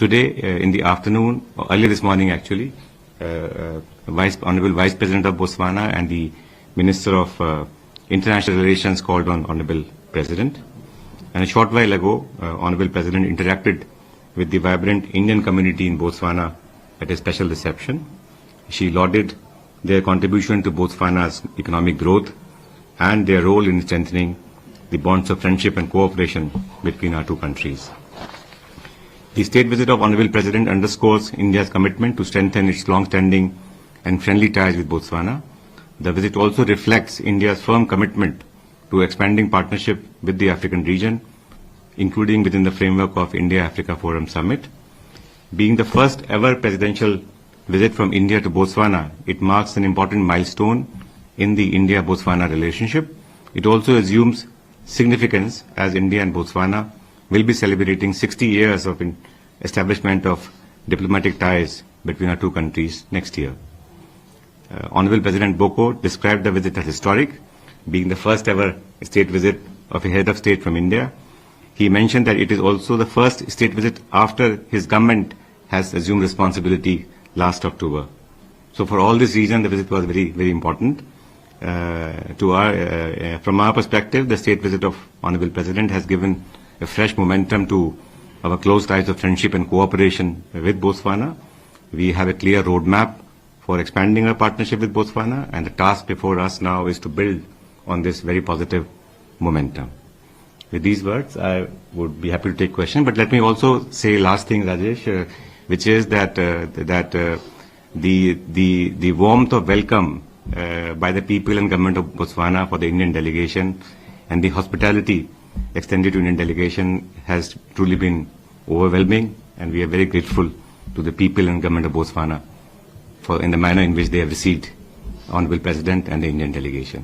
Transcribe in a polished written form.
Today, in the afternoon, or earlier this morning actually, Honorable Vice President of Botswana and the Minister of International Relations called on Honorable President. And a short while ago, Honorable President interacted with the vibrant Indian community in Botswana at a special reception. She lauded their contribution to Botswana's economic growth and their role in strengthening the bonds of friendship and cooperation between our two countries. The state visit of Honorable President underscores India's commitment to strengthen its long-standing and friendly ties with Botswana. The visit also reflects India's firm commitment to expanding partnership with the African region, including within the framework of India-Africa Forum Summit. Being the first ever presidential visit from India to Botswana, it marks an important milestone in the India-Botswana relationship. It also assumes significance as India and Botswana will be celebrating 60 years of establishment of diplomatic ties between our two countries next year. Honorable President Boko described the visit as historic, being the first ever state visit of a head of state from India. He mentioned that it is also the first state visit after his government has assumed responsibility last October. So for all this reason, the visit was very, very important. From our perspective, the state visit of Honorable President has given a fresh momentum to our close ties of friendship and cooperation with Botswana. We have a clear roadmap for expanding our partnership with Botswana, and the task before us now is to build on this very positive momentum. With these words, I would be happy to take questions, but let me also say last thing, Rajesh, which is that the warmth of welcome by the people and government of Botswana for the Indian delegation and the hospitality extended to Indian delegation has truly been overwhelming, and we are very grateful to the people and government of Botswana in the manner in which they have received Honorable President and the Indian delegation.